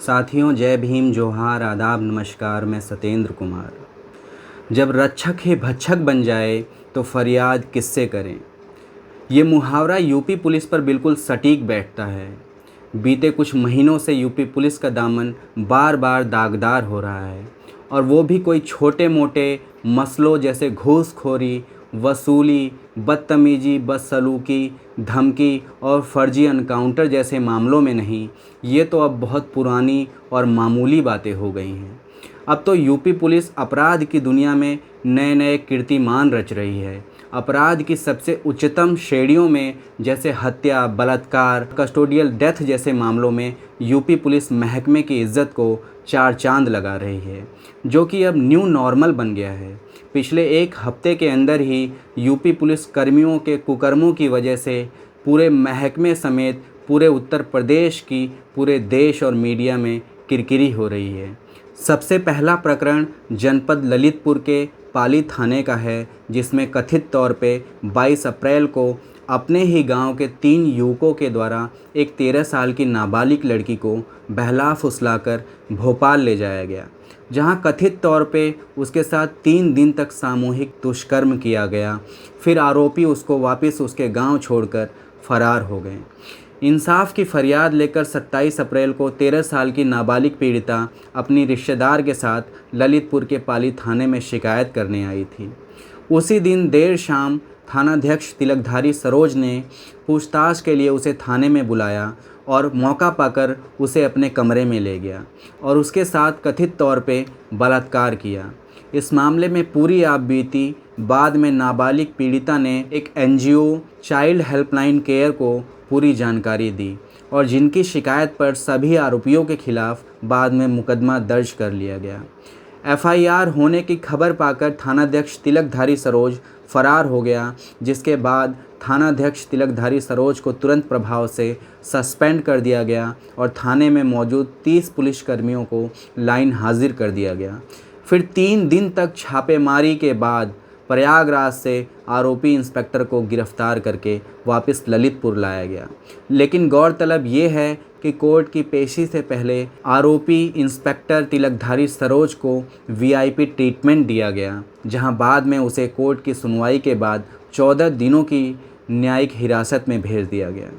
साथियों, जय भीम, जोहार, आदाब, नमस्कार। मैं सतेंद्र कुमार। जब रक्षक ही भक्षक बन जाए तो फरियाद किससे करें। ये मुहावरा यूपी पुलिस पर बिल्कुल सटीक बैठता है। बीते कुछ महीनों से यूपी पुलिस का दामन बार बार दागदार हो रहा है, और वो भी कोई छोटे मोटे मसलों जैसे घूसखोरी, वसूली, बदतमीजी, बदसलूकी, धमकी और फर्जी एनकाउंटर जैसे मामलों में नहीं। ये तो अब बहुत पुरानी और मामूली बातें हो गई हैं। अब तो यूपी पुलिस अपराध की दुनिया में नए नए कीर्तिमान रच रही है। अपराध की सबसे उच्चतम श्रेणियों में जैसे हत्या, बलात्कार, कस्टोडियल डेथ जैसे मामलों में यूपी पुलिस महकमे की इज्जत को चार चांद लगा रही है, जो कि अब न्यू नॉर्मल बन गया है। पिछले एक हफ्ते के अंदर ही यूपी पुलिस कर्मियों के कुकर्मों की वजह से पूरे महकमे समेत पूरे उत्तर प्रदेश की, पूरे देश और मीडिया में किरकिरी हो रही है। सबसे पहला प्रकरण जनपद ललितपुर के पाली थाने का है, जिसमें कथित तौर पे 22 अप्रैल को अपने ही गांव के 3 युवकों के द्वारा एक 13 साल की नाबालिग लड़की को बहला फुसलाकर भोपाल ले जाया गया, जहां कथित तौर पे उसके साथ 3 दिन तक सामूहिक दुष्कर्म किया गया। फिर आरोपी उसको वापस उसके गांव छोड़कर फरार हो गए। इंसाफ की फरियाद लेकर 27 अप्रैल को 13 साल की नाबालिग पीड़िता अपनी रिश्तेदार के साथ ललितपुर के पाली थाने में शिकायत करने आई थी। उसी दिन देर शाम थानाध्यक्ष तिलकधारी सरोज ने पूछताछ के लिए उसे थाने में बुलाया और मौका पाकर उसे अपने कमरे में ले गया और उसके साथ कथित तौर पे बलात्कार किया। इस मामले में पूरी आप बीती बाद में नाबालिग पीड़िता ने एक एनजीओ चाइल्ड हेल्पलाइन केयर को पूरी जानकारी दी, और जिनकी शिकायत पर सभी आरोपियों के खिलाफ बाद में मुकदमा दर्ज कर लिया गया। एफआईआर होने की खबर पाकर थानाध्यक्ष तिलकधारी सरोज फरार हो गया, जिसके बाद थानाध्यक्ष तिलकधारी सरोज को तुरंत प्रभाव से सस्पेंड कर दिया गया और थाने में मौजूद 30 पुलिसकर्मियों को लाइन हाजिर कर दिया गया। फिर 3 दिन तक छापेमारी के बाद प्रयागराज से आरोपी इंस्पेक्टर को गिरफ्तार करके वापस ललितपुर लाया गया। लेकिन गौरतलब ये है कि कोर्ट की पेशी से पहले आरोपी इंस्पेक्टर तिलकधारी सरोज को वीआईपी ट्रीटमेंट दिया गया, जहां बाद में उसे कोर्ट की सुनवाई के बाद 14 दिनों की न्यायिक हिरासत में भेज दिया गया।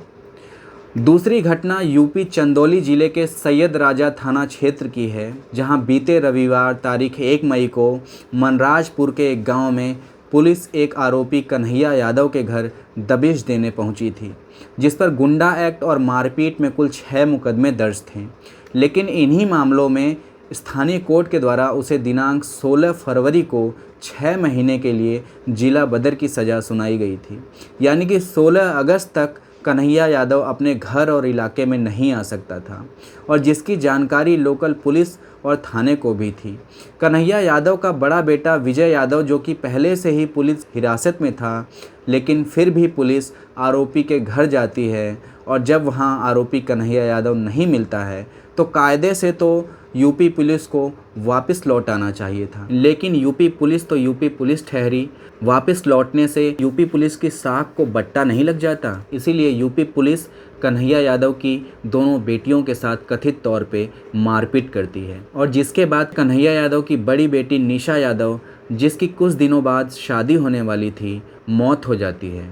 दूसरी घटना यूपी चंदौली जिले के सैयद राजा थाना क्षेत्र की है, जहां बीते रविवार तारीख 1 मई को मनराजपुर के एक गांव में पुलिस एक आरोपी कन्हैया यादव के घर दबिश देने पहुंची थी, जिस पर गुंडा एक्ट और मारपीट में कुल 6 मुकदमे दर्ज थे। लेकिन इन्हीं मामलों में स्थानीय कोर्ट के द्वारा उसे दिनांक 16 फरवरी को 6 महीने के लिए जिला बदर की सज़ा सुनाई गई थी। यानी कि 16 अगस्त तक कन्हैया यादव अपने घर और इलाके में नहीं आ सकता था, और जिसकी जानकारी लोकल पुलिस और थाने को भी थी। कन्हैया यादव का बड़ा बेटा विजय यादव, जो कि पहले से ही पुलिस हिरासत में था, लेकिन फिर भी पुलिस आरोपी के घर जाती है, और जब वहां आरोपी कन्हैया यादव नहीं मिलता है तो कायदे से तो यूपी पुलिस को वापस लौट आना चाहिए था। लेकिन यूपी पुलिस तो यूपी पुलिस ठहरी। वापस लौटने से यूपी पुलिस की साख को बट्टा नहीं लग जाता। इसीलिए यूपी पुलिस कन्हैया यादव की दोनों बेटियों के साथ कथित तौर पे मारपीट करती है, और जिसके बाद कन्हैया यादव की बड़ी बेटी निशा यादव, जिसकी कुछ दिनों बाद शादी होने वाली थी, मौत हो जाती है।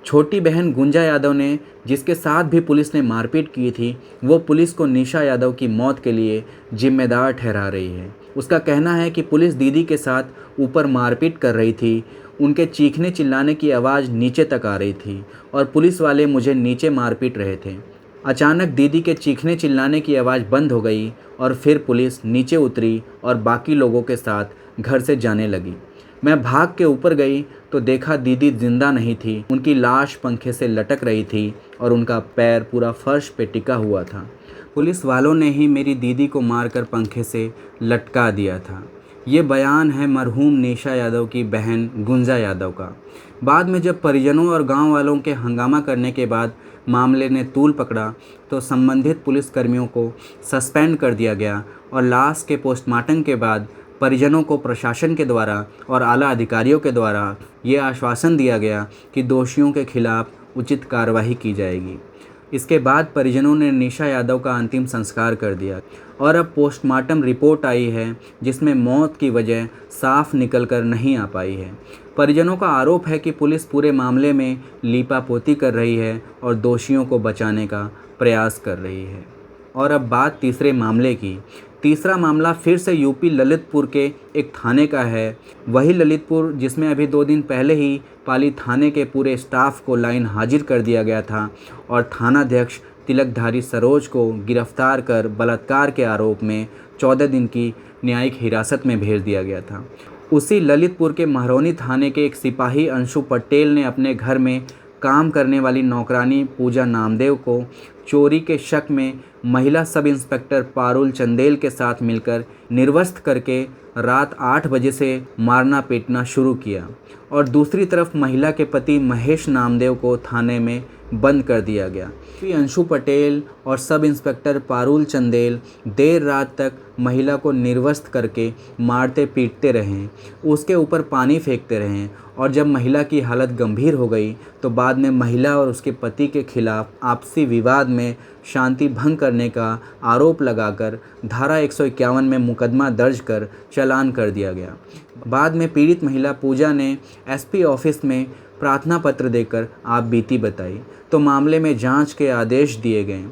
छोटी बहन गुंजा यादव ने, जिसके साथ भी पुलिस ने मारपीट की थी, वो पुलिस को निशा यादव की मौत के लिए जिम्मेदार ठहरा रही है। उसका कहना है कि पुलिस दीदी के साथ ऊपर मारपीट कर रही थी, उनके चीखने चिल्लाने की आवाज़ नीचे तक आ रही थी, और पुलिस वाले मुझे नीचे मारपीट रहे थे। अचानक दीदी के चीखने चिल्लाने की आवाज़ बंद हो गई, और फिर पुलिस नीचे उतरी और बाकी लोगों के साथ घर से जाने लगी। मैं भाग के ऊपर गई तो देखा दीदी जिंदा नहीं थी। उनकी लाश पंखे से लटक रही थी और उनका पैर पूरा फर्श पे टिका हुआ था। पुलिस वालों ने ही मेरी दीदी को मारकर पंखे से लटका दिया था। ये बयान है मरहूम निशा यादव की बहन गुंजा यादव का। बाद में जब परिजनों और गांव वालों के हंगामा करने के बाद मामले ने तूल पकड़ा तो संबंधित पुलिसकर्मियों को सस्पेंड कर दिया गया, और लाश के पोस्टमार्टम के बाद परिजनों को प्रशासन के द्वारा और आला अधिकारियों के द्वारा ये आश्वासन दिया गया कि दोषियों के खिलाफ उचित कार्रवाई की जाएगी। इसके बाद परिजनों ने निशा यादव का अंतिम संस्कार कर दिया और अब पोस्टमार्टम रिपोर्ट आई है जिसमें मौत की वजह साफ निकल कर नहीं आ पाई है। परिजनों का आरोप है कि पुलिस पूरे मामले में लीपापोती कर रही है और दोषियों को बचाने का प्रयास कर रही है। और अब बात तीसरे मामले की। तीसरा मामला फिर से यूपी ललितपुर के एक थाने का है। वही ललितपुर जिसमें अभी 2 दिन पहले ही पाली थाने के पूरे स्टाफ को लाइन हाजिर कर दिया गया था और थानाध्यक्ष तिलकधारी सरोज को गिरफ्तार कर बलात्कार के आरोप में 14 दिन की न्यायिक हिरासत में भेज दिया गया था। उसी ललितपुर के महरौनी थाने के एक सिपाही अंशु पटेल ने अपने घर में काम करने वाली नौकरानी पूजा नामदेव को चोरी के शक में महिला सब इंस्पेक्टर पारुल चंदेल के साथ मिलकर निर्वस्त्र करके रात 8 बजे से मारना पीटना शुरू किया और दूसरी तरफ महिला के पति महेश नामदेव को थाने में बंद कर दिया गया। अंशु पटेल और सब इंस्पेक्टर पारुल चंदेल देर रात तक महिला को निर्वस्त्र करके मारते पीटते रहे, उसके ऊपर पानी फेंकते रहे और जब महिला की हालत गंभीर हो गई तो बाद में महिला और उसके पति के खिलाफ आपसी विवाद में शांति भंग करने का आरोप लगाकर धारा 151 में मुकदमा दर्ज कर चालान कर दिया गया। बाद में पीड़ित महिला पूजा ने एसपी ऑफिस में प्रार्थना पत्र देकर आप बीती बताई तो मामले में जांच के आदेश दिए गए।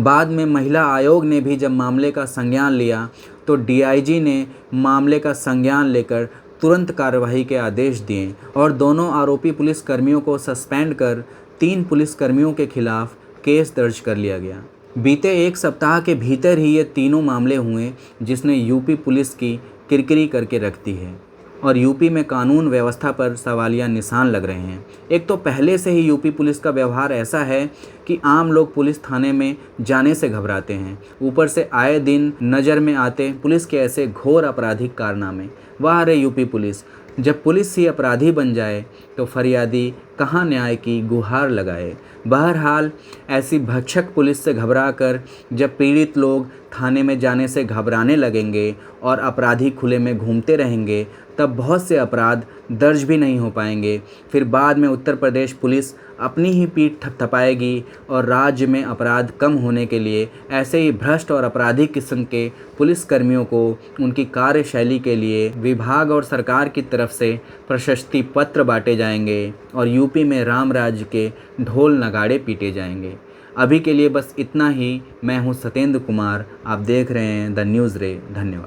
बाद में महिला आयोग ने भी जब मामले का संज्ञान लिया तो डीआईजी ने मामले का संज्ञान लेकर तुरंत कार्रवाई के आदेश दिए और दोनों आरोपी पुलिसकर्मियों को सस्पेंड कर 3 पुलिसकर्मियों के खिलाफ केस दर्ज कर लिया गया। बीते 1 सप्ताह के भीतर ही ये तीनों मामले हुए जिसने यूपी पुलिस की किरकिरी करके रख दी है और यूपी में कानून व्यवस्था पर सवालिया निशान लग रहे हैं। एक तो पहले से ही यूपी पुलिस का व्यवहार ऐसा है कि आम लोग पुलिस थाने में जाने से घबराते हैं, ऊपर से आए दिन नज़र में आते पुलिस के ऐसे घोर आपराधिक कारनामे। वाह रे यूपी पुलिस, जब पुलिस ही अपराधी बन जाए तो फरियादी कहाँ न्याय की गुहार लगाए। बहरहाल ऐसी भक्षक पुलिस से घबराकर जब पीड़ित लोग थाने में जाने से घबराने लगेंगे और अपराधी खुले में घूमते रहेंगे तब बहुत से अपराध दर्ज भी नहीं हो पाएंगे। फिर बाद में उत्तर प्रदेश पुलिस अपनी ही पीठ थपथपाएगी और राज्य में अपराध कम होने के लिए ऐसे ही भ्रष्ट और अपराधी किस्म के पुलिसकर्मियों को उनकी कार्यशैली के लिए विभाग और सरकार की तरफ से प्रशस्ति पत्र बांटे जाएंगे और यूपी में राम राज्य के ढोल नगाड़े पीटे जाएंगे। अभी के लिए बस इतना ही। मैं हूं सतेंद्र कुमार, आप देख रहे हैं द न्यूज़ रे। धन्यवाद।